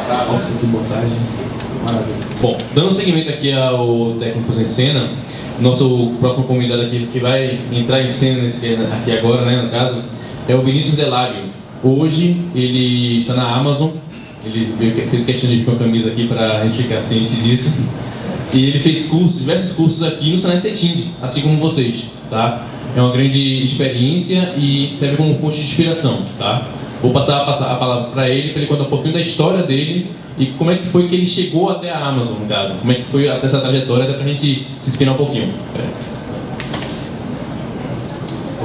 Nossa, que montagem. Maravilha. Bom, dando seguimento aqui ao Técnicos em Cena, nosso próximo convidado aqui que vai entrar em cena aqui agora, né, no caso, é o Vinícius Delagio. Hoje ele está na Amazon, ele fez questão de vir com a camisa aqui para a gente ficar ciente disso. E ele fez diversos cursos aqui no Senai CETIND, assim como vocês, tá? É uma grande experiência e serve como fonte de inspiração, tá? Vou passar a palavra para ele contar um pouquinho da história dele e como é que foi que ele chegou até a Amazon, no caso. Como é que foi até essa trajetória, até para a gente se inspirar um pouquinho.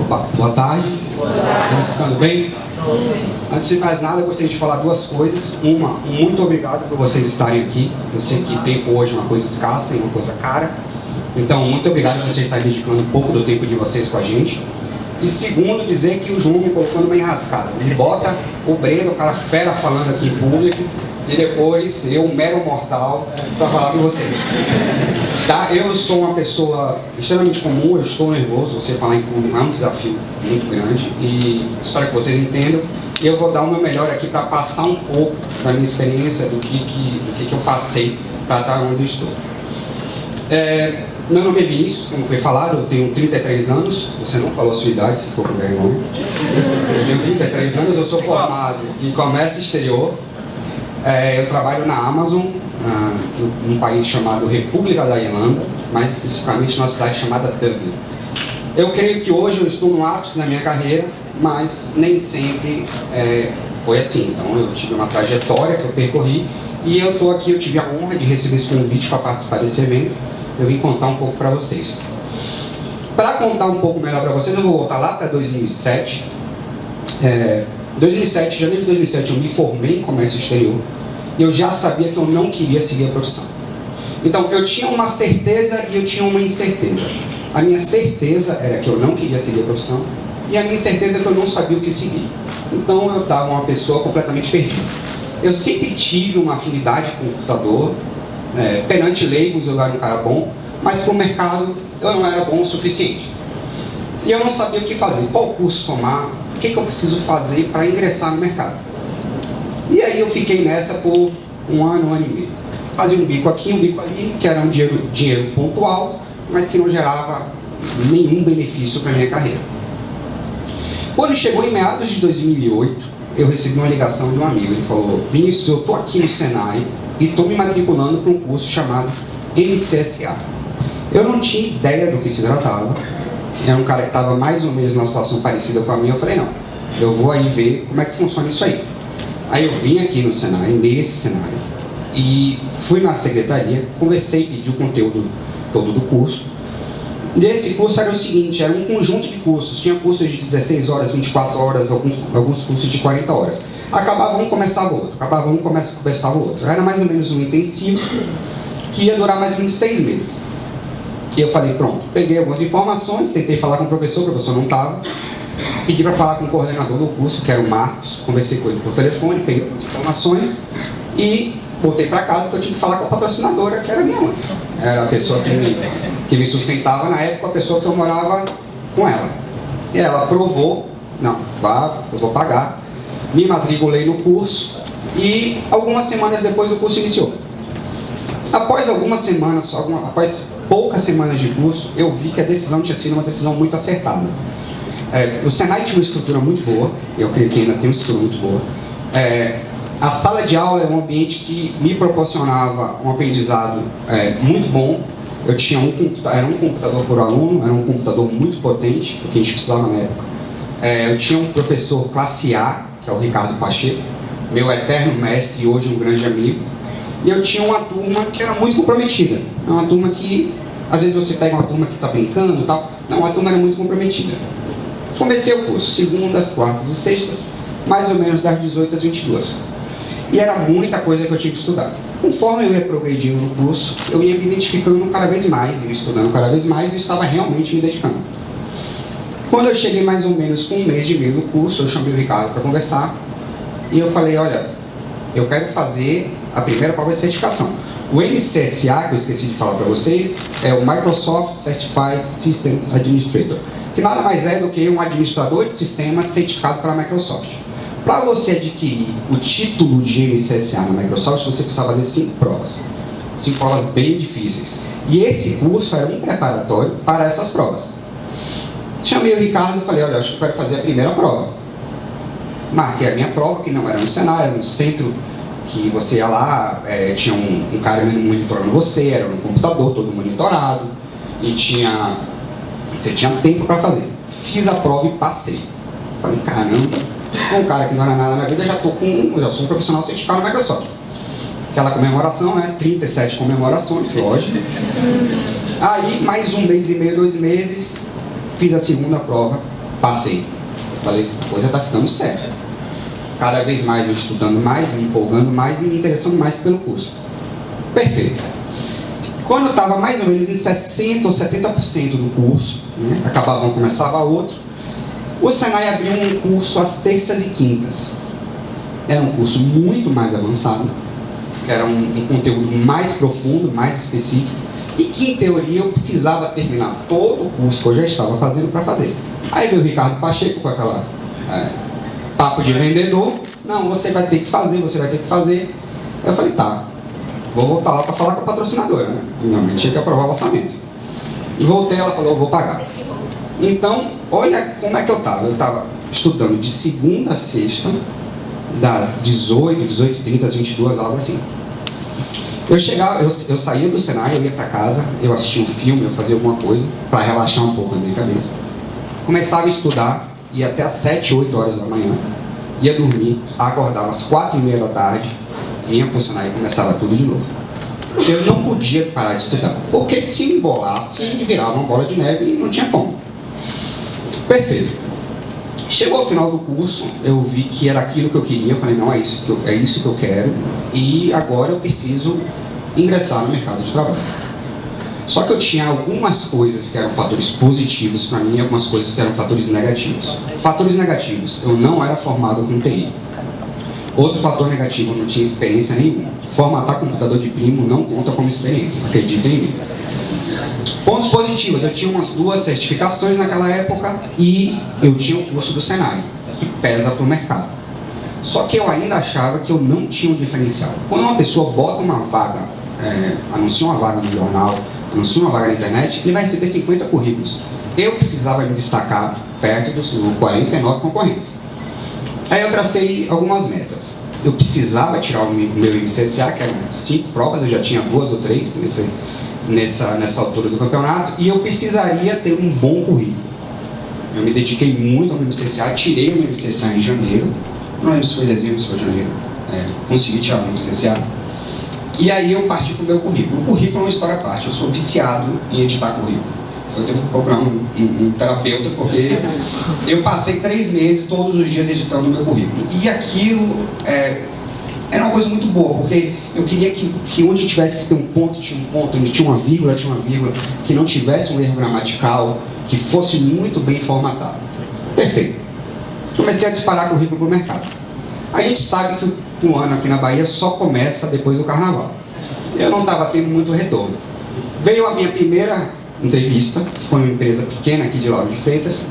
Opa, boa tarde. Estão me escutando bem? Antes de mais nada, eu gostaria de falar duas coisas. Uma, muito obrigado por vocês estarem aqui. Eu sei que tempo hoje é uma coisa escassa e uma coisa cara. Então, muito obrigado por vocês estarem dedicando um pouco do tempo de vocês com a gente. E segundo, dizer que o João me colocou numa enrascada. Ele bota o Breno, o cara fera falando aqui em público, e depois eu, um mero mortal, para falar com vocês. Tá? Eu sou uma pessoa extremamente comum, eu estou nervoso, você falar em público é um desafio muito grande e espero que vocês entendam. E eu vou dar o meu melhor aqui para passar um pouco da minha experiência, do que eu passei para estar onde eu estou. Meu nome é Vinícius, como foi falado, eu tenho 33 anos, você não falou a sua idade, se for com vergonha. Eu tenho 33 anos, eu sou formado em comércio exterior. Eu trabalho na Amazon, num país chamado República da Irlanda, mais especificamente numa cidade chamada Dublin. Eu creio que hoje eu estou no ápice da minha carreira, mas nem sempre foi assim. Então eu tive uma trajetória que eu percorri e eu estou aqui, eu tive a honra de receber esse convite para participar desse evento. Eu vim contar um pouco para vocês. Para contar um pouco melhor para vocês, eu vou voltar lá para 2007. 2007, janeiro de 2007, eu me formei em comércio exterior e eu já sabia que eu não queria seguir a profissão. Então, eu tinha uma certeza e eu tinha uma incerteza. A minha certeza era que eu não queria seguir a profissão e a minha incerteza é que eu não sabia o que seguir. Então, eu estava uma pessoa completamente perdida. Eu sempre tive uma afinidade com o computador, perante leigos eu era um cara bom, mas para o mercado eu não era bom o suficiente. E eu não sabia o que fazer, qual curso tomar, o que eu preciso fazer para ingressar no mercado. E aí eu fiquei nessa por um ano e meio. Fazia um bico aqui, um bico ali, que era um dinheiro pontual, mas que não gerava nenhum benefício para a minha carreira. Quando chegou em meados de 2008, eu recebi uma ligação de um amigo. Ele falou: Vinícius, eu estou aqui no Senai e estou me matriculando para um curso chamado MCSA. Eu não tinha ideia do que se tratava. Era um cara que estava mais ou menos numa situação parecida com a minha. Eu falei: não, eu vou aí ver como é que funciona isso aí. Aí eu vim aqui no Senai, nesse cenário, e fui na secretaria, conversei, pedi o conteúdo todo do curso. E esse curso era o seguinte: era um conjunto de cursos. Tinha cursos de 16 horas, 24 horas, alguns cursos de 40 horas. Acabava um, começava o outro. Acabava um, começava o outro. Era mais ou menos um intensivo que ia durar mais ou menos 6 meses. E eu falei: pronto, peguei algumas informações, tentei falar com o professor não estava. Pedi para falar com o coordenador do curso, que era o Marcos. Conversei com ele por telefone, peguei algumas informações e voltei para casa, porque eu tinha que falar com a patrocinadora, que era minha mãe. Era a pessoa que me sustentava na época, a pessoa que eu morava com ela. E ela aprovou: não, vá, eu vou pagar. Me matriculei no curso e algumas semanas depois o curso iniciou. Após algumas semanas, após poucas semanas de curso, eu vi que a decisão tinha sido uma decisão muito acertada. O Senai tinha uma estrutura muito boa, eu creio que ainda tem uma estrutura muito boa. A sala de aula é um ambiente que me proporcionava um aprendizado muito bom. Eu tinha era um computador por aluno, era um computador muito potente, porque a gente precisava na época. Eu tinha um professor classe A, que é o Ricardo Pacheco, meu eterno mestre e hoje um grande amigo. E eu tinha uma turma que era muito comprometida. É uma turma que, às vezes você pega uma turma que está brincando e tal. Não, a turma era muito comprometida. Comecei o curso, segundas, quartas e sextas, mais ou menos das 18 às 22. E era muita coisa que eu tinha que estudar. Conforme eu ia progredindo no curso, eu ia me identificando cada vez mais, ia estudando cada vez mais e eu estava realmente me dedicando. Quando eu cheguei mais ou menos com 1 mês e meio no curso, eu chamei o Ricardo para conversar e eu falei: olha, eu quero fazer a primeira prova de certificação. O MCSA, que eu esqueci de falar para vocês, é o Microsoft Certified Systems Administrator, que nada mais é do que um administrador de sistemas certificado pela Microsoft. Para você adquirir o título de MCSA na Microsoft, você precisava fazer 5 provas. 5 provas bem difíceis. E esse curso era um preparatório para essas provas. Chamei o Ricardo e falei, olha, acho que eu quero fazer a primeira prova. Marquei a minha prova, que não era no cenário, era no centro, que você ia lá, tinha um cara monitorando você, era no computador, todo monitorado, e você tinha tempo para fazer. Fiz a prova e passei. Falei, caramba, com um cara que não era nada na vida, eu já sou um profissional certificado na Microsoft. Aquela comemoração, né? 37 comemorações, lógico. Aí, mais 1 mês e meio, 2 meses, fiz a segunda prova, passei. Falei, a coisa tá ficando séria. Cada vez mais eu estudando mais, me empolgando mais e me interessando mais pelo curso. Perfeito. Quando eu estava mais ou menos em 60% ou 70% do curso, né, acabava um, começava outro, o Senai abriu um curso às terças e quintas. Era um curso muito mais avançado, era um conteúdo mais profundo, mais específico, e que em teoria eu precisava terminar todo o curso que eu já estava fazendo para fazer. Aí veio o Ricardo Pacheco com aquela papo de vendedor, não, você vai ter que fazer, você vai ter que fazer. Eu falei, tá, vou voltar lá para falar com a patrocinadora, né? Minha mãe tinha que aprovar o orçamento. E voltei, ela falou, eu vou pagar. Então, olha como é que eu estava estudando de segunda a sexta, das 18h30 às 22h, algo assim. Eu saía do Senai, eu ia para casa, eu assistia um filme, eu fazia alguma coisa para relaxar um pouco na minha cabeça. Começava a estudar, ia até às 7, 8 horas da manhã, ia dormir, acordava às 4h30 da tarde, vinha para o Senai e começava tudo de novo. Eu não podia parar de estudar, porque se embolasse, virava uma bola de neve e não tinha como. Perfeito. Chegou ao final do curso, eu vi que era aquilo que eu queria, eu falei, não, é isso que eu quero, e agora eu preciso ingressar no mercado de trabalho. Só que eu tinha algumas coisas que eram fatores positivos para mim e algumas coisas que eram fatores negativos. Fatores negativos, eu não era formado com TI. Outro fator negativo, eu não tinha experiência nenhuma. Formatar computador de primo não conta como experiência, acreditem em mim. Pontos positivos, eu tinha umas 2 certificações naquela época e eu tinha o curso do Senai, que pesa para o mercado. Só que eu ainda achava que eu não tinha um diferencial. Quando uma pessoa bota uma vaga, anuncia uma vaga no jornal, anuncia uma vaga na internet, ele vai receber 50 currículos. Eu precisava me destacar perto dos 49 concorrentes. Aí eu tracei algumas metas. Eu precisava tirar o meu MCSA, que eram 5 provas, eu já tinha 2 ou 3 nessa altura do campeonato, e eu precisaria ter um bom currículo. Eu me dediquei muito ao meu MCSA, tirei o meu MCSA em janeiro, não lembro se foi dezembro, se foi janeiro, consegui tirar o meu MCSA, e aí eu parti para o meu currículo. O currículo é uma história à parte, eu sou viciado em editar currículo. Eu devo procurar um terapeuta, porque eu passei 3 meses todos os dias editando o meu currículo. E aquilo era uma coisa muito boa, porque eu queria que onde tivesse que ter um ponto, tinha um ponto, onde tinha uma vírgula, que não tivesse um erro gramatical, que fosse muito bem formatado. Perfeito. Comecei a disparar currículo para o mercado. A gente sabe que o ano aqui na Bahia só começa depois do carnaval. Eu não estava tendo muito retorno. Veio a minha primeira entrevista, que foi uma empresa pequena aqui de Lauro de Freitas,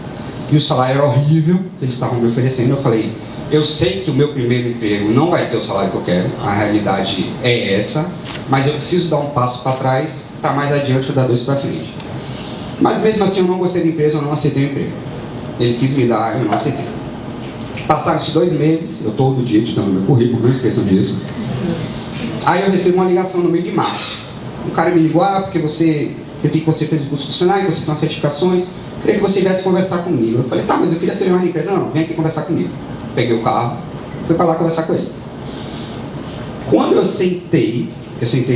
e o salário era horrível que eles estavam me oferecendo. Eu falei, eu sei que o meu primeiro emprego não vai ser o salário que eu quero, a realidade é essa, mas eu preciso dar um passo para trás, para mais adiante eu dar 2 para frente. Mas mesmo assim eu não gostei da empresa, eu não aceitei o emprego. Ele quis me dar, eu não aceitei. Passaram-se 2 meses, eu todo dia editando meu currículo, não esqueçam disso. Aí eu recebo uma ligação no meio de março. Um cara me ligou, porque eu vi que você fez o curso do Senai, você tem umas certificações, queria que você viesse conversar comigo. Eu falei, tá, mas eu queria ser uma empresa. Não, vem aqui conversar comigo. Peguei o carro, fui para lá conversar com ele. Quando eu sentei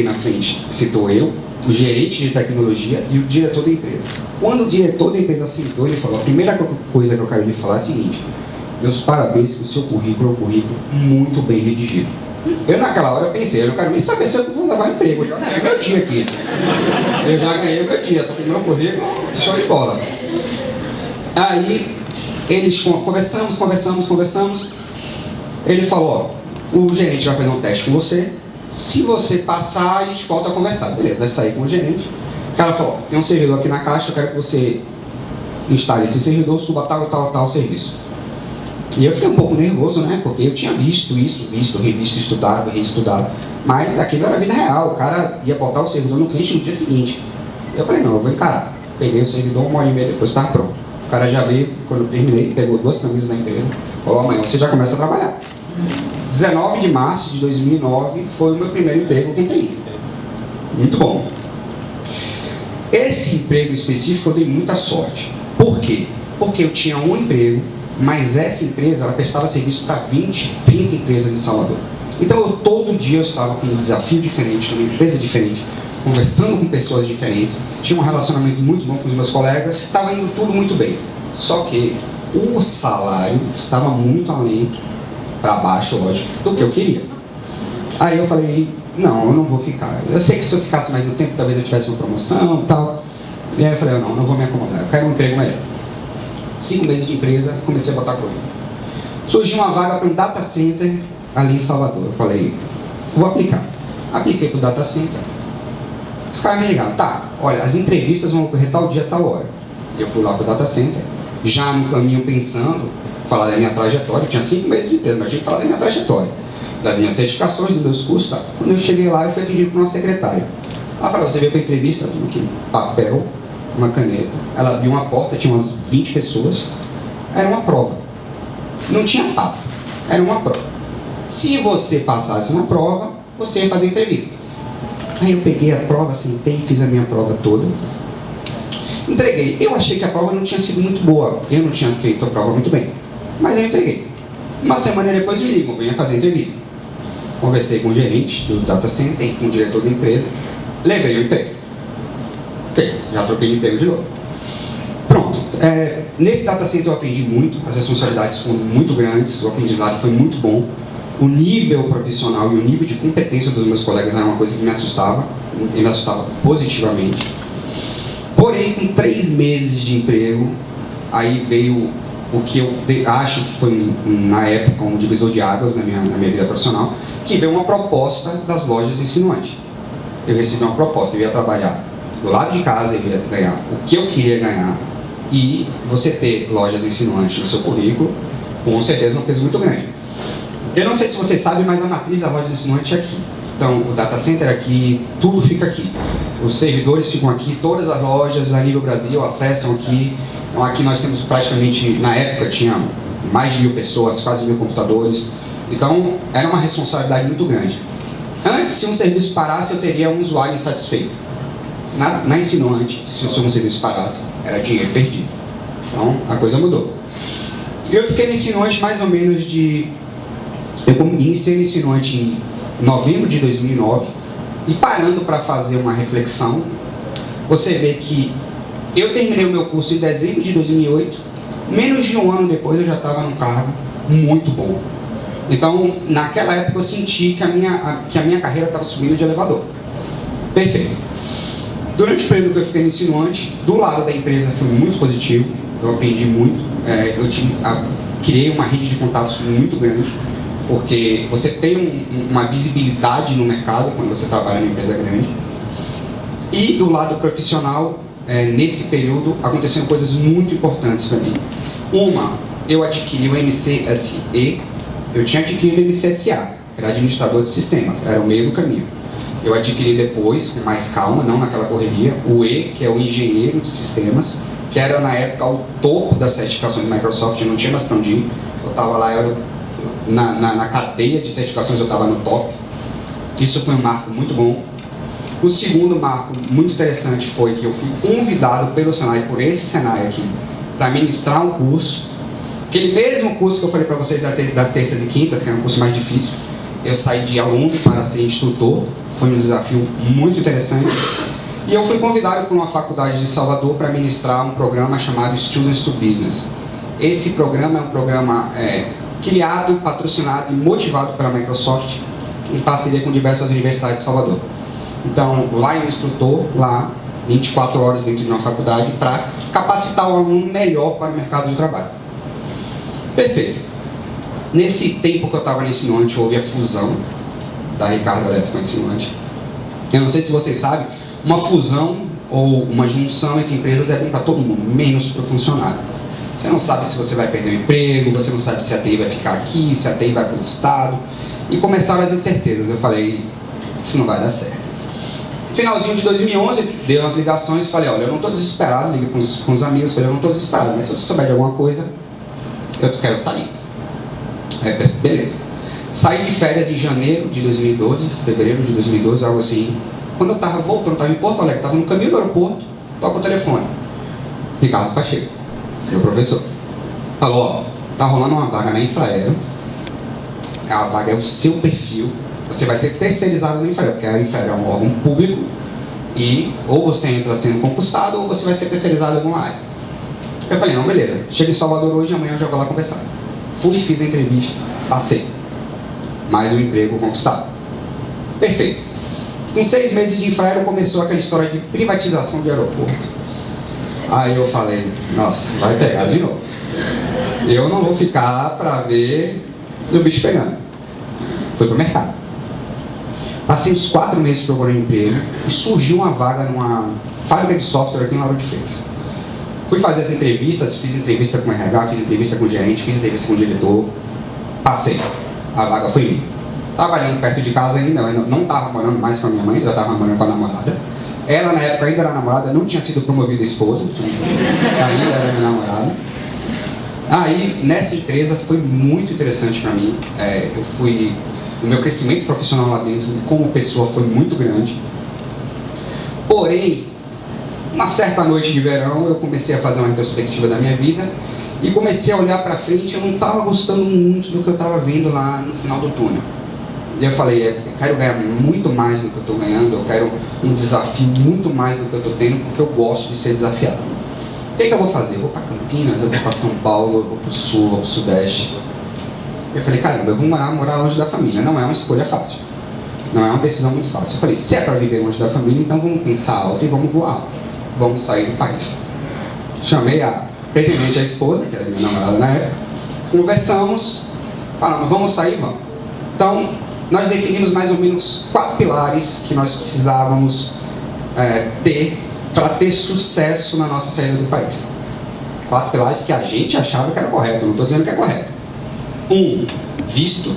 na frente, sentou eu, o gerente de tecnologia e o diretor da empresa. Quando o diretor da empresa sentou, ele falou, a primeira coisa que eu quero lhe falar é a seguinte, meus parabéns, que o seu currículo é um currículo muito bem redigido. Eu naquela hora pensei, eu não quero nem saber se eu vou levar emprego, eu já ganhei meu dia aqui. Eu já ganhei meu dia, estou com o meu currículo, show de bola. Aí, eles conversamos. Ele falou, ó, o gerente vai fazer um teste com você, se você passar, a gente volta a conversar. Beleza, vai sair com o gerente. O cara falou, tem um servidor aqui na caixa, eu quero que você instale esse servidor, suba tal serviço. E eu fiquei um pouco nervoso, né? Porque eu tinha visto isso, revisto, estudado, reestudado. Mas aquilo era vida real. O cara ia botar o servidor no cliente no dia seguinte. Eu falei, não, eu vou encarar. Peguei o servidor, 1h30 depois estava pronto. O cara já veio, quando eu terminei, pegou 2 camisas da empresa. Falou, amanhã você já começa a trabalhar. 19 de março de 2009 foi o meu primeiro emprego com TI. Muito bom. Esse emprego específico eu dei muita sorte. Por quê? Porque eu tinha um emprego, mas essa empresa ela prestava serviço para 20, 30 empresas em Salvador. Então todo dia eu estava com um desafio diferente, uma empresa diferente, conversando com pessoas diferentes, tinha um relacionamento muito bom com os meus colegas, estava indo tudo muito bem. Só que o salário estava muito além, para baixo, lógico, do que eu queria. Aí eu falei, não, eu não vou ficar. Eu sei que se eu ficasse mais um tempo, talvez eu tivesse uma promoção e tal. E aí eu falei, não vou me acomodar, eu quero um emprego melhor. 5 meses de empresa, comecei a botar coisa. Surgiu uma vaga para um data center ali em Salvador. Eu falei, vou aplicar. Apliquei para o data center. Os caras me ligaram, tá, olha, as entrevistas vão ocorrer tal dia, tal hora. Eu fui lá para o data center, já no caminho pensando, falar da minha trajetória. Eu tinha 5 meses de empresa, mas eu tinha que falar da minha trajetória, das minhas certificações, dos meus cursos, tá. Quando eu cheguei lá, eu fui atendido por uma secretária. Ela falou, você veio para a entrevista? Eu aqui, papel, uma caneta. Ela abriu uma porta, tinha umas 20 pessoas. Era uma prova. Não tinha papo. Era uma prova. Se você passasse na prova, você ia fazer entrevista. Aí eu peguei a prova, sentei, fiz a minha prova toda. Entreguei. Eu achei que a prova não tinha sido muito boa. Eu não tinha feito a prova muito bem. Mas eu entreguei. Uma semana depois me ligam, venha fazer entrevista. Conversei com o gerente do data center e com o diretor da empresa. Levei o emprego. Já troquei de emprego de novo. Pronto. Nesse data center eu aprendi muito. As responsabilidades foram muito grandes. O aprendizado foi muito bom. O nível profissional e o nível de competência dos meus colegas era uma coisa que me assustava. E me assustava positivamente. Porém, com 3 meses de emprego, aí veio o que eu acho que foi, na época, um divisor de águas na minha vida profissional, que veio uma proposta das lojas insinuantes. Eu recebi uma proposta, eu ia trabalhar do lado de casa, eu ia ganhar o que eu queria ganhar, e você ter lojas insinuantes no seu currículo, com certeza é um peso muito grande. Eu não sei se vocês sabem, mas a matriz da loja insinuante é aqui. Então, o data center é aqui, tudo fica aqui. Os servidores ficam aqui, todas as lojas a nível Brasil acessam aqui. Então, aqui nós temos praticamente, na época, tinha mais de 1.000 pessoas, quase 1.000 computadores. Então, era uma responsabilidade muito grande. Antes, se um serviço parasse, eu teria um usuário insatisfeito. Na insinuante, se um serviço parasse, era dinheiro perdido. Então, a coisa mudou. Eu fiquei no insinuante mais ou menos de... Eu iniciei no insinuante em novembro de 2009, e parando para fazer uma reflexão, você vê que eu terminei o meu curso em dezembro de 2008, menos de um ano depois eu já estava num cargo muito bom. Então, naquela época eu senti que a minha carreira estava subindo de elevador. Perfeito. Durante o período que eu fiquei no insinuante, do lado da empresa foi muito positivo, eu aprendi muito, criei uma rede de contatos muito grande, porque você tem uma visibilidade no mercado quando você trabalha numa empresa grande. E do lado profissional, nesse período, aconteceram coisas muito importantes para mim. Uma, eu adquiri o MCSE, eu tinha adquirido o MCSA, que era administrador de sistemas, era o meio do caminho. Eu adquiri depois, com mais calma, não naquela correria, o E, que é o engenheiro de sistemas, que era na época o topo das certificações da Microsoft, eu não tinha mais para onde ir, eu estava lá, na cadeia de certificações eu estava no top. Isso foi um marco muito bom. O segundo marco muito interessante foi que eu fui convidado pelo Senai, por esse Senai aqui, para ministrar um curso. Aquele mesmo curso que eu falei para vocês das terças e quintas, que era um curso mais difícil. Eu saí de aluno para ser instrutor, foi um desafio muito interessante. E eu fui convidado por uma faculdade de Salvador para ministrar um programa chamado Students to Business. Esse programa é um programa criado, patrocinado e motivado pela Microsoft, em parceria com diversas universidades de Salvador. Então, lá é um instrutor, 24 horas dentro de uma faculdade, para capacitar o aluno melhor para o mercado de trabalho. Perfeito. Nesse tempo que eu estava no Insinuante, houve a fusão da Ricardo Eletro com a Insinuante. Eu não sei se vocês sabem, uma fusão ou uma junção entre empresas é bom para todo mundo, menos para o funcionário. Você não sabe se você vai perder o emprego, você não sabe se a TI vai ficar aqui, se a TI vai para o estado. E começaram as incertezas. Eu falei, isso não vai dar certo. Finalzinho de 2011, dei umas ligações e falei, olha, eu não estou desesperado, liguei com os amigos, falei, eu não estou desesperado, mas se você souber de alguma coisa, eu quero sair. Aí eu pensei, beleza. Saí de férias em janeiro de 2012, fevereiro de 2012, algo assim. Quando eu estava voltando, estava em Porto Alegre, estava no caminho do aeroporto, toco o telefone. Ricardo Pacheco, meu professor. Falou, ó, tá rolando uma vaga na Infraero. A vaga é o seu perfil. Você vai ser terceirizado na Infraero, porque a Infraero é um órgão público e ou você entra sendo concursado ou você vai ser terceirizado em alguma área. Eu falei, não, beleza, chego em Salvador hoje, amanhã eu já vou lá conversar. Fui, fiz a entrevista, passei. Mais um emprego conquistado. Perfeito. Com 6 meses de Infraero começou aquela história de privatização de aeroporto. Aí eu falei, nossa, vai pegar de novo. Eu não vou ficar para ver o bicho pegando. Fui pro mercado. Passei uns 4 meses procurando emprego e surgiu uma vaga numa fábrica de software aqui em Lauro de Freitas. Fui fazer as entrevistas, fiz entrevista com o RH, fiz entrevista com o gerente, fiz entrevista com o diretor. Passei. A vaga foi minha. Trabalhando perto de casa ainda, eu não estava morando mais com a minha mãe, já estava morando com a namorada. Ela, na época, ainda era namorada, não tinha sido promovida a esposa, que ainda era minha namorada. Aí, nessa empresa, foi muito interessante para mim. O meu crescimento profissional lá dentro, como pessoa, foi muito grande. Porém, uma certa noite de verão, eu comecei a fazer uma retrospectiva da minha vida e comecei a olhar para frente. Eu não estava gostando muito do que eu estava vendo lá no final do túnel. E eu falei, eu quero ganhar muito mais do que eu estou ganhando, eu quero um desafio muito mais do que eu estou tendo, porque eu gosto de ser desafiado. O que eu vou fazer? Eu vou para Campinas, eu vou para São Paulo, eu vou para o Sul, eu vou para o Sudeste. Eu falei, caramba, eu vou morar longe da família. Não é uma escolha fácil. Não é uma decisão muito fácil. Eu falei, se é para viver longe da família, então vamos pensar alto e vamos voar alto. Vamos sair do país. Chamei pretendente a esposa, que era minha namorada na época, conversamos, falamos, vamos sair, vamos. Então, nós definimos mais ou menos 4 pilares que nós precisávamos ter para ter sucesso na nossa saída do país. 4 pilares que a gente achava que era correto, não estou dizendo que é correto. 1, visto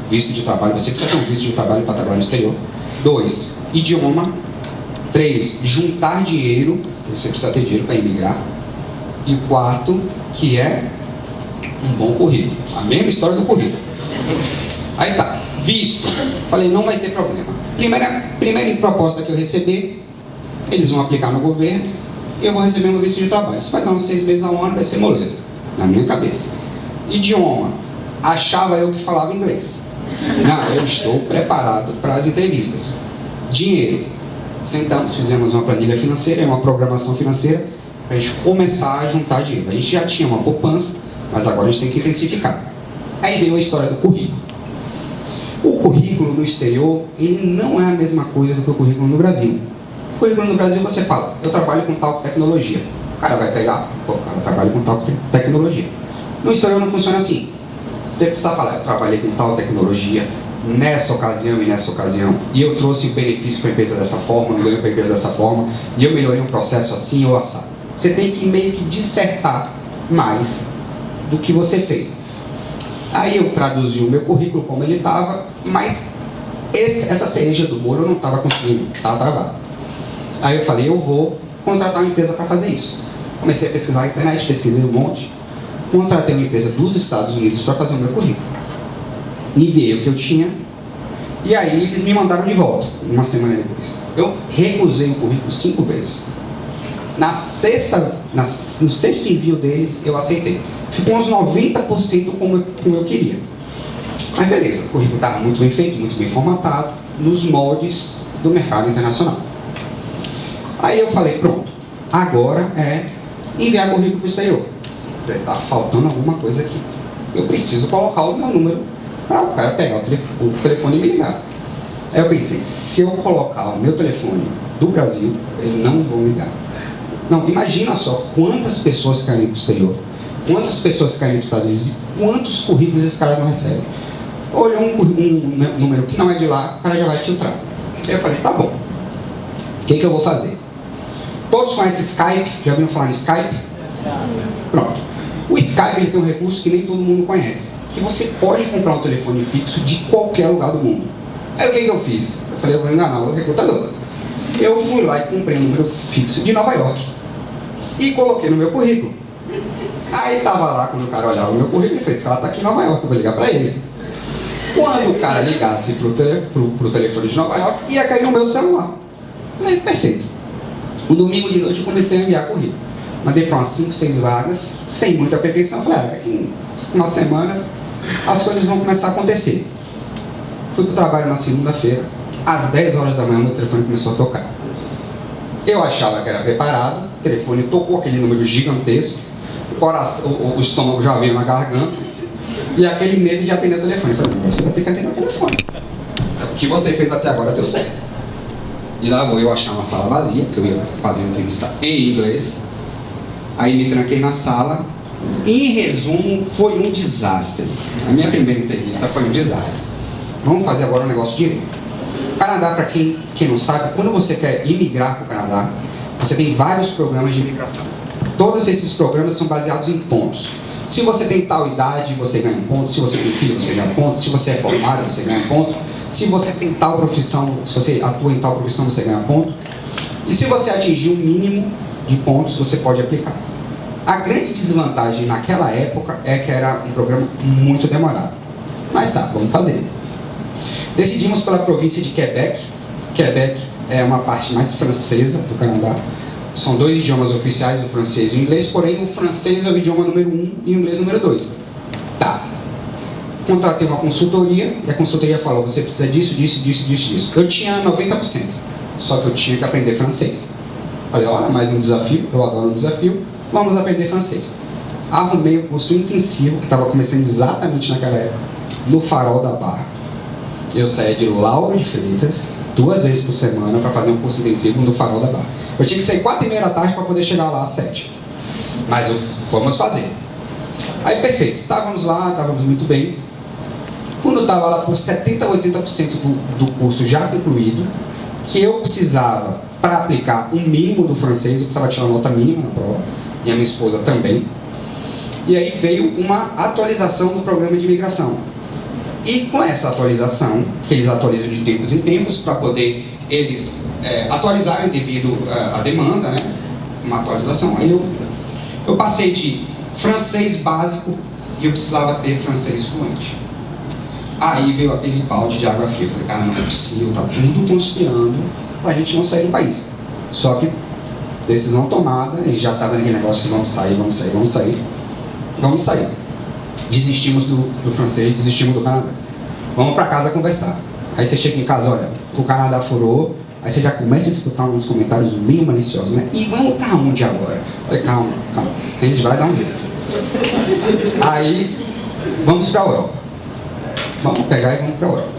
de trabalho, você precisa ter um visto de trabalho para trabalhar no exterior. 2, idioma. 3, juntar dinheiro, você precisa ter dinheiro para emigrar. E o 4, que é um bom currículo. A mesma história do currículo. Aí tá, visto. Falei, não vai ter problema. Primeira proposta que eu receber, eles vão aplicar no governo e eu vou receber meu visto de trabalho. Isso vai dar uns 6 meses a um ano, vai ser moleza, na minha cabeça. Idioma. Achava eu que falava inglês. Não, eu estou preparado para as entrevistas. Dinheiro. Sentamos, fizemos uma planilha financeira, uma programação financeira, para a gente começar a juntar dinheiro. A gente já tinha uma poupança, mas agora a gente tem que intensificar. Aí veio a história do currículo. O currículo no exterior, ele não é a mesma coisa do que o currículo no Brasil. O currículo no Brasil você fala, eu trabalho com tal tecnologia. O cara vai pegar, o cara trabalha com tal tecnologia. No exterior não funciona assim. Você precisa falar, eu trabalhei com tal tecnologia, nessa ocasião e nessa ocasião, e eu trouxe benefício para a empresa dessa forma, ganho para a empresa dessa forma, e eu melhorei um processo assim ou assado. Você tem que meio que dissertar mais do que você fez. Aí eu traduzi o meu currículo como ele estava, mas essa cereja do bolo eu não estava conseguindo, estava travado. Aí eu falei, eu vou contratar uma empresa para fazer isso. Comecei a pesquisar na internet, pesquisei um monte, contratei uma empresa dos Estados Unidos para fazer o meu currículo. Enviei o que eu tinha, e aí eles me mandaram de volta, uma semana depois. Eu recusei o currículo 5 vezes. No sexto envio deles, eu aceitei. Ficou uns 90% como eu queria. Mas beleza, o currículo estava muito bem feito, muito bem formatado, nos moldes do mercado internacional. Aí eu falei, pronto, agora é enviar currículo para o exterior. Está faltando alguma coisa aqui. Eu preciso colocar o meu número para o cara pegar o telefone e me ligar. Aí eu pensei, se eu colocar o meu telefone do Brasil, eles não vão ligar. Não, imagina só quantas pessoas querem ir para o exterior, quantas pessoas querem ir para os Estados Unidos e quantos currículos esses caras não recebem. Olhou um número que não é de lá, o cara já vai filtrar. Aí eu falei, tá bom, o que eu vou fazer? Todos conhecem Skype? Já ouviram falar em Skype? Pronto. O Skype ele tem um recurso que nem todo mundo conhece, que você pode comprar um telefone fixo de qualquer lugar do mundo. Aí o que eu fiz? Eu falei, eu vou enganar o recrutador. Eu fui lá e comprei um número fixo de Nova York e coloquei no meu currículo. Aí tava lá, quando o cara olhava o meu currículo, ele fez, esse cara tá aqui em Nova York, eu vou ligar pra ele. Quando o cara ligasse pro telefone de Nova York, ia cair no meu celular. Aí, perfeito. Um domingo de noite eu comecei a enviar currículo. Mandei para umas 5, 6 vagas, sem muita pretensão. Eu falei, daqui umas semanas as coisas vão começar a acontecer. Fui pro trabalho na segunda-feira, às 10 horas da manhã meu telefone começou a tocar. Eu achava que era preparado, o telefone tocou aquele número gigantesco, o estômago já veio na garganta, e aquele medo de atender o telefone. Eu falei, não, você vai ter que atender o telefone. O que você fez até agora deu certo. E lá vou eu achar uma sala vazia, porque eu ia fazer uma entrevista em inglês. Aí me tranquei na sala. Em resumo, foi um desastre. A minha primeira entrevista foi um desastre. Vamos fazer agora um negócio direito. Canadá, para quem não sabe, quando você quer imigrar para o Canadá, você tem vários programas de imigração. Todos esses programas são baseados em pontos. Se você tem tal idade, você ganha um ponto. Se você tem filho, você ganha um ponto. Se você é formado, você ganha um ponto. Se você tem tal profissão, se você atua em tal profissão, você ganha ponto. E se você atingir um mínimo de pontos, você pode aplicar. A grande desvantagem naquela época é que era um programa muito demorado. Mas tá, vamos fazer. Decidimos pela província de Quebec. Quebec é uma parte mais francesa do Canadá. São 2 idiomas oficiais, o francês e o inglês, porém o francês é o idioma número 1 e o inglês número 2. Tá. Contratei uma consultoria e a consultoria falou, você precisa disso, disso, disso, disso, disso. Eu tinha 90%, só que eu tinha que aprender francês. Falei, olha, mais um desafio, eu adoro um desafio, vamos aprender francês. Arrumei um curso intensivo, que estava começando exatamente naquela época, no Farol da Barra. Eu saía de Lauro de Freitas, 2 vezes por semana, para fazer um curso intensivo no Farol da Barra. Eu tinha que sair 4h30 da tarde para poder chegar lá às 7. Mas fomos fazer. Aí, perfeito. Estávamos lá, estávamos muito bem. Quando eu estava lá por 70% a 80% do curso já concluído, que eu precisava, para aplicar um mínimo do francês, eu precisava tirar uma nota mínima na prova, e a minha esposa também. E aí veio uma atualização do programa de imigração. E com essa atualização, que eles atualizam de tempos em tempos, para poder eles atualizarem devido à demanda, né? Uma atualização. Aí eu passei de francês básico e eu precisava ter francês fluente. Aí veio aquele balde de água fria. Eu falei, cara, não é possível, tá tudo conspirando para a gente não sair do país. Só que, decisão tomada, a gente já estava naquele negócio de vamos sair, vamos sair, vamos sair. Vamos sair. Desistimos do francês, desistimos do Canadá. Vamos para casa conversar. Aí você chega em casa, olha, o Canadá furou, aí você já começa a escutar uns comentários meio maliciosos, né? E vamos para onde agora? Eu falei, calma, a gente vai dar um jeito. Aí, vamos para a Europa. Vamos pegar e vamos para a Europa.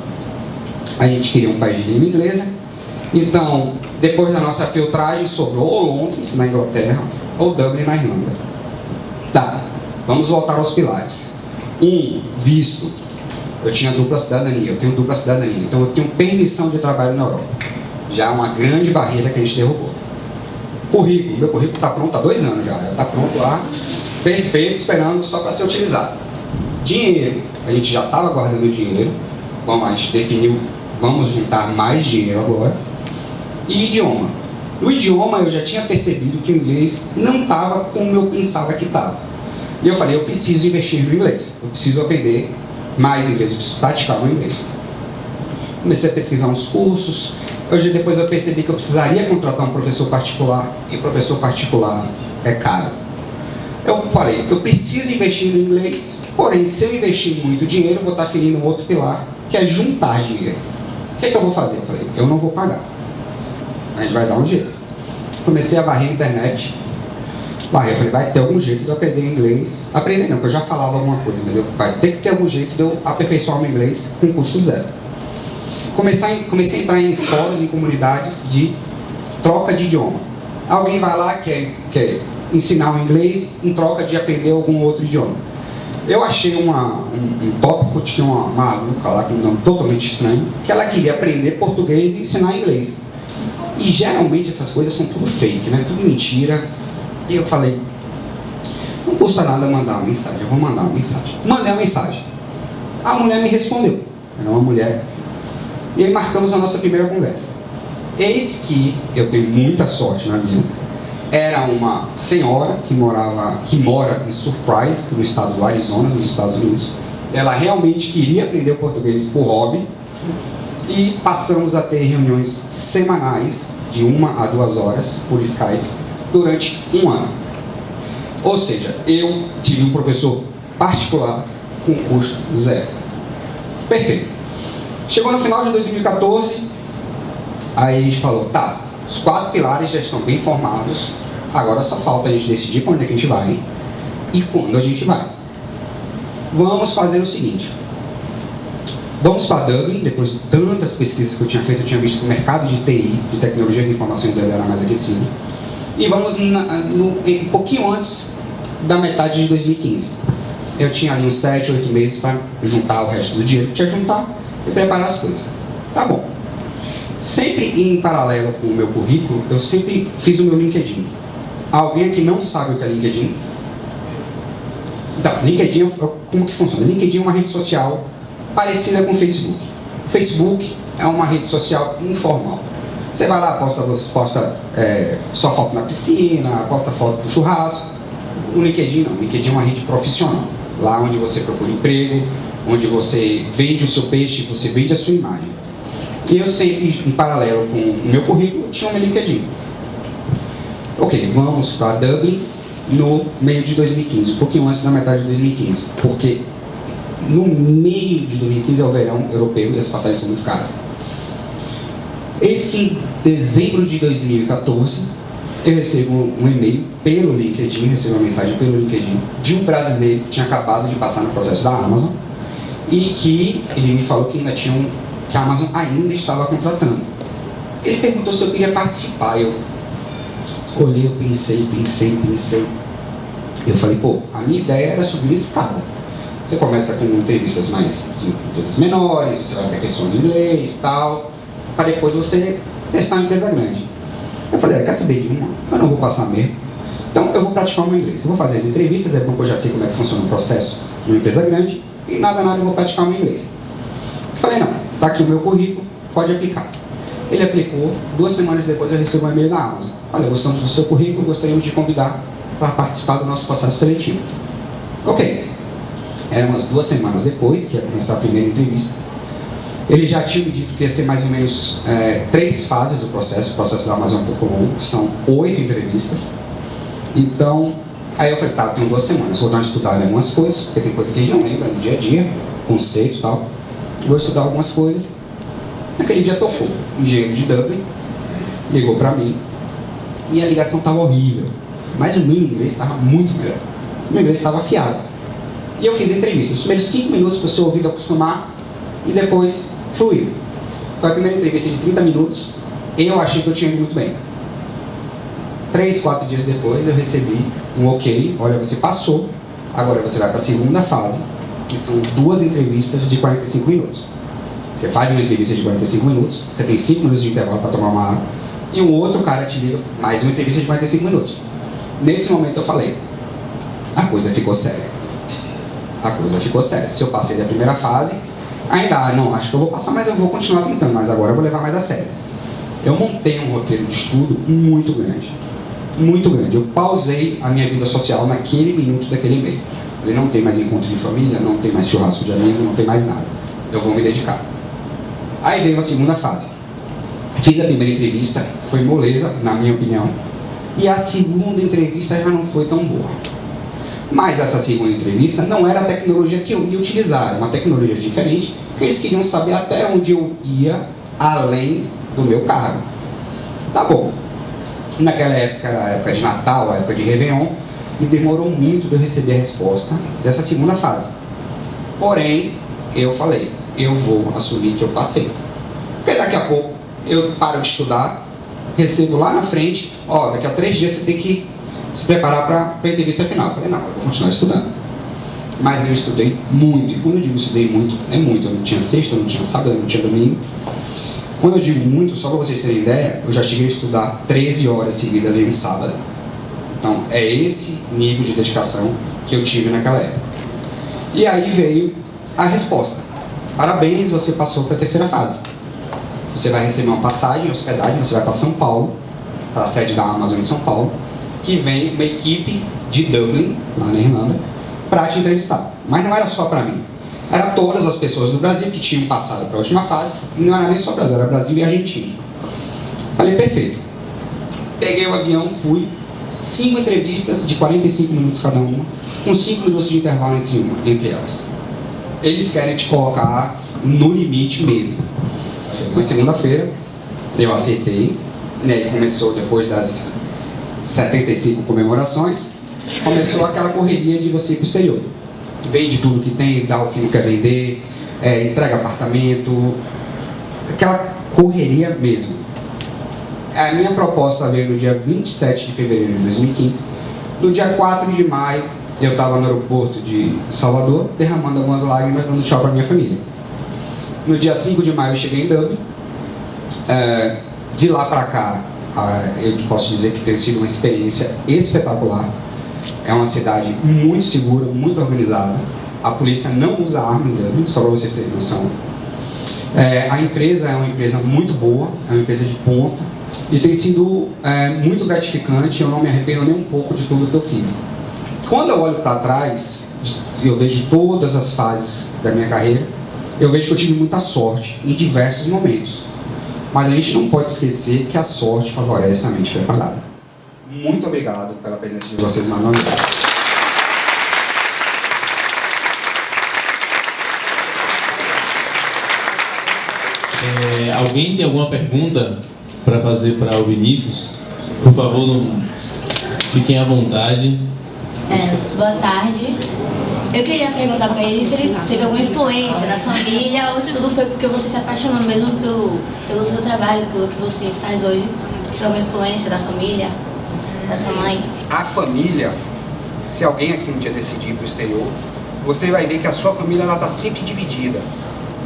A gente queria um país de língua inglesa, então, depois da nossa filtragem, sobrou ou Londres, na Inglaterra, ou Dublin, na Irlanda. Tá, vamos voltar aos pilares. Visto. Eu tinha dupla cidadania, eu tenho dupla cidadania, então eu tenho permissão de trabalho na Europa. Já é uma grande barreira que a gente derrubou. Currículo, meu currículo está pronto há 2 anos já está pronto lá, perfeito, esperando só para ser utilizado. Dinheiro, a gente já estava guardando dinheiro, a gente definiu, vamos juntar mais dinheiro agora. E idioma. O idioma eu já tinha percebido que o inglês não estava como eu pensava que estava. E eu falei, eu preciso investir no inglês, eu preciso aprender mais inglês, eu preciso praticar o inglês. Comecei a pesquisar uns cursos, depois eu percebi que eu precisaria contratar um professor particular, e professor particular é caro. Eu falei, eu preciso investir no inglês, porém, se eu investir muito dinheiro, eu vou estar ferindo um outro pilar, que é juntar dinheiro. O que eu vou fazer? Eu falei, eu não vou pagar. A gente vai dar um jeito. Comecei a varrer a internet. Eu falei, vai ter algum jeito de eu aprender inglês. Aprender não, porque eu já falava alguma coisa, mas vai ter que ter algum jeito de eu aperfeiçoar o meu inglês com custo zero. Comecei a entrar em fóruns, em comunidades de troca de idioma. Alguém vai lá, quer ensinar o inglês em troca de aprender algum outro idioma. Eu achei um tópico, tinha uma maluca lá com um nome totalmente estranho, que ela queria aprender português e ensinar inglês. E geralmente essas coisas são tudo fake, né? Tudo mentira. E eu falei, Não custa nada mandar uma mensagem, eu vou mandar uma mensagem. Mandei a mensagem. A mulher me respondeu. Era uma mulher. E aí marcamos a nossa primeira conversa. Eis que eu tenho muita sorte na vida. Era uma senhora que mora em Surprise, no estado do Arizona, nos Estados Unidos. Ela realmente queria aprender o português por hobby. E passamos a ter reuniões semanais, de 1 a 2 horas, por Skype, durante 1 ano. Ou seja, eu tive um professor particular com custo zero. Perfeito. Chegou no final de 2014, aí a gente falou, tá, os 4 pilares já estão bem formados, agora só falta a gente decidir para onde é que a gente vai e quando a gente vai. Vamos fazer o seguinte, vamos para Dublin. Depois de tantas pesquisas que eu tinha feito, eu tinha visto que o mercado de TI, de tecnologia de informação em Dublin era mais aquecido, e vamos um pouquinho antes da metade de 2015. Eu tinha ali uns 7, 8 meses para juntar o resto do dinheiro que tinha que juntar e preparar as coisas. Tá bom. Sempre em paralelo com o meu currículo, eu sempre fiz o meu LinkedIn. Alguém aqui não sabe o que é LinkedIn? Então, LinkedIn, como que funciona? LinkedIn é uma rede social parecida com o Facebook. O Facebook é uma rede social informal. Você vai lá, posta sua foto na piscina, posta foto do churrasco. O LinkedIn não. O LinkedIn é uma rede profissional. Lá onde você procura emprego, onde você vende o seu peixe, você vende a sua imagem. E eu sempre, em paralelo com o meu currículo, tinha o meu LinkedIn. Ok, vamos para Dublin no meio de 2015, um pouquinho antes da metade de 2015, porque no meio de 2015 é o verão europeu e as passagens são muito caras. Eis que em dezembro de 2014, eu recebo um e-mail pelo LinkedIn, recebo uma mensagem pelo LinkedIn de um brasileiro que tinha acabado de passar no processo da Amazon e que ele me falou que que a Amazon ainda estava contratando. Ele perguntou se eu queria participar. Eu olhei, eu pensei. Eu falei, pô, a minha ideia era subir escada. Você começa com entrevistas de empresas menores, você vai aperfeiçoando inglês e tal, para depois você testar uma empresa grande. Eu falei, quer saber de uma? Eu não vou passar mesmo. Então eu vou praticar o meu inglês. Eu vou fazer as entrevistas, é bom que eu já sei como é que funciona o processo de uma empresa grande, e nada eu vou praticar o meu inglês. Eu falei, não, tá aqui o meu currículo, pode aplicar. Ele aplicou, 2 semanas depois eu recebo um e-mail da Amazon. Olha, gostamos do seu currículo, gostaríamos de convidar para participar do nosso processo seletivo. Ok. Eram umas 2 semanas depois, que ia começar a primeira entrevista. Ele já tinha me dito que ia ser mais ou menos 3 fases do processo. O processo da Amazon é um pouco longo, são 8 entrevistas. Então, aí eu falei, tá, tenho 2 semanas, vou dar uma estudada em algumas coisas, porque tem coisa que a gente não lembra no dia a dia, conceito e tal. Vou estudar algumas coisas. Naquele dia tocou. O engenheiro de Dublin ligou para mim e a ligação estava horrível, mas o meu inglês estava muito melhor. O meu inglês estava afiado. E eu fiz a entrevista. Os primeiros 5 minutos para o seu ouvido acostumar e depois fluiu. Foi a primeira entrevista de 30 minutos. Eu achei que eu tinha ido muito bem. 3, 4 dias depois eu recebi um ok. Olha, você passou. Agora você vai para a segunda fase, que são 2 entrevistas de 45 minutos. Você faz uma entrevista de 45 minutos, você tem 5 minutos de intervalo para tomar uma água, e um outro cara te liga mais uma entrevista de 45 minutos. Nesse momento eu falei, a coisa ficou séria. A coisa ficou séria. Se eu passei da primeira fase, ainda, não, acho que eu vou passar, mas eu vou continuar tentando, mas agora eu vou levar mais a sério. Eu montei um roteiro de estudo muito grande. Muito grande. Eu pausei a minha vida social naquele minuto daquele e-mail. Ele não tem mais encontro de família, não tem mais churrasco de amigo, não tem mais nada. Eu vou me dedicar. Aí veio a segunda fase. Fiz a primeira entrevista, foi moleza, na minha opinião. E a segunda entrevista já não foi tão boa. Mas essa segunda entrevista não era a tecnologia que eu ia utilizar, era uma tecnologia diferente, porque eles queriam saber até onde eu ia além do meu cargo. Tá bom. Naquela época, era a época de Natal, a época de Réveillon, e demorou muito de eu receber a resposta dessa segunda fase. Porém, eu falei, eu vou assumir que eu passei. Porque daqui a pouco eu paro de estudar, recebo lá na frente, ó, daqui a 3 dias você tem que se preparar para a entrevista final. Eu falei, não, eu vou continuar estudando. Mas eu estudei muito, e quando eu digo estudei muito, é muito. Eu não tinha sexta, eu não tinha sábado, eu não tinha domingo. Quando eu digo muito, só para vocês terem ideia, eu já cheguei a estudar 13 horas seguidas em um sábado. Então, é esse nível de dedicação que eu tive naquela época. E aí veio a resposta. Parabéns, você passou para a terceira fase. Você vai receber uma passagem, hospedagem, você vai para São Paulo, para a sede da Amazon em São Paulo, que vem uma equipe de Dublin, lá na Irlanda, para te entrevistar. Mas não era só para mim. Era todas as pessoas do Brasil que tinham passado para a última fase, e não era nem só Brasil, era Brasil e Argentina. Falei, perfeito. Peguei o avião, fui, 5 entrevistas de 45 minutos cada uma, com 5 minutos de intervalo entre elas. Eles querem te colocar no limite mesmo. Foi segunda-feira, eu aceitei, né, começou depois das 75 comemorações, começou aquela correria de você ir para o exterior. Vende tudo que tem, dá o que não quer vender, entrega apartamento, aquela correria mesmo. A minha proposta veio no dia 27 de fevereiro de 2015. No dia 4 de maio, eu estava no aeroporto de Salvador, derramando algumas lágrimas, dando tchau para minha família. No dia 5 de maio, eu cheguei em Dublin. De lá para cá, eu posso dizer que tem sido uma experiência espetacular. É uma cidade muito segura, muito organizada. A polícia não usa arma em Dublin, só para vocês terem noção. A empresa é uma empresa muito boa, é uma empresa de ponta. E tem sido muito gratificante, eu não me arrependo nem um pouco de tudo que eu fiz. Quando eu olho para trás, eu vejo todas as fases da minha carreira, eu vejo que eu tive muita sorte em diversos momentos. Mas a gente não pode esquecer que a sorte favorece a mente preparada. Muito obrigado pela presença de vocês mais uma vez. Alguém tem alguma pergunta para fazer para o Vinícius? Por favor, não fiquem à vontade. Boa tarde. Eu queria perguntar para ele se ele teve alguma influência da família ou se tudo foi porque você se apaixonou mesmo pelo seu trabalho, pelo que você faz hoje. Se alguma influência da família, da sua mãe? A família, se alguém aqui um dia decidir ir para o exterior, você vai ver que a sua família está sempre dividida.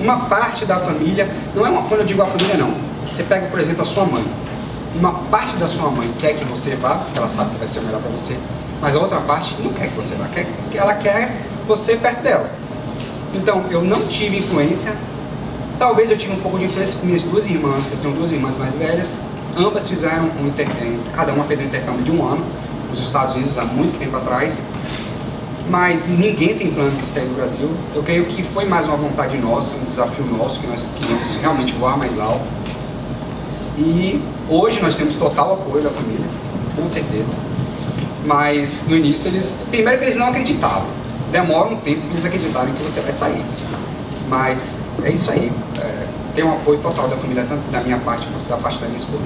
Uma parte da família, não é quando eu digo a família não, você pega, por exemplo, a sua mãe. Uma parte da sua mãe quer que você vá, porque ela sabe que vai ser o melhor para você, mas a outra parte não quer que você vá, ela quer você perto dela. Então, eu não tive influência, talvez eu tive um pouco de influência com minhas duas irmãs, eu tenho duas irmãs mais velhas, ambas fizeram um intercâmbio, cada uma fez um intercâmbio de 1 ano, nos Estados Unidos há muito tempo atrás, mas ninguém tem plano de sair do Brasil. Eu creio que foi mais uma vontade nossa, um desafio nosso, que nós queríamos realmente voar mais alto. E hoje nós temos total apoio da família, com certeza. Mas no início primeiro que eles não acreditavam. Demora um tempo para eles acreditarem que você vai sair. Mas é isso aí. Tem um apoio total da família, tanto da minha parte quanto da parte da minha esposa.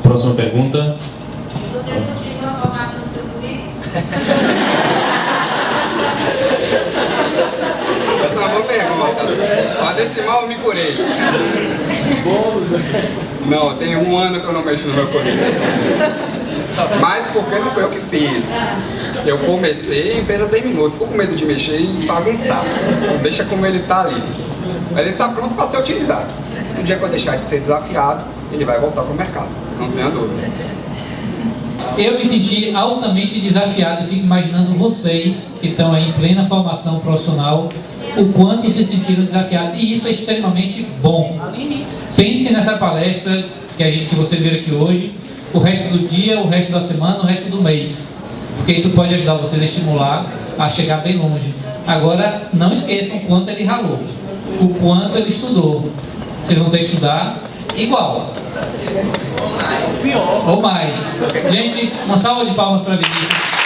Próxima pergunta. Você continua formado no seu currículo? Essa é uma boa pergunta. A decimal eu me curei. Não, tem 1 ano que eu não mexo no meu currículo. Mas porque não foi eu que fiz. Eu comecei e a empresa terminou. Ficou com medo de mexer e bagunçar. Deixa como ele está ali. Ele está pronto para ser utilizado. No dia que eu deixar de ser desafiado, ele vai voltar para o mercado. Não tenha dúvida. Eu me senti altamente desafiado e fico imaginando vocês que estão aí em plena formação profissional, o quanto se sentiram desafiados. E isso é extremamente bom. Pense nessa palestra que vocês viram aqui hoje, o resto do dia, o resto da semana, o resto do mês. Porque isso pode ajudar vocês a estimular a chegar bem longe. Agora, não esqueçam o quanto ele ralou, o quanto ele estudou. Vocês vão ter que estudar igual. Ou mais. Gente, uma salva de palmas para Vinícius.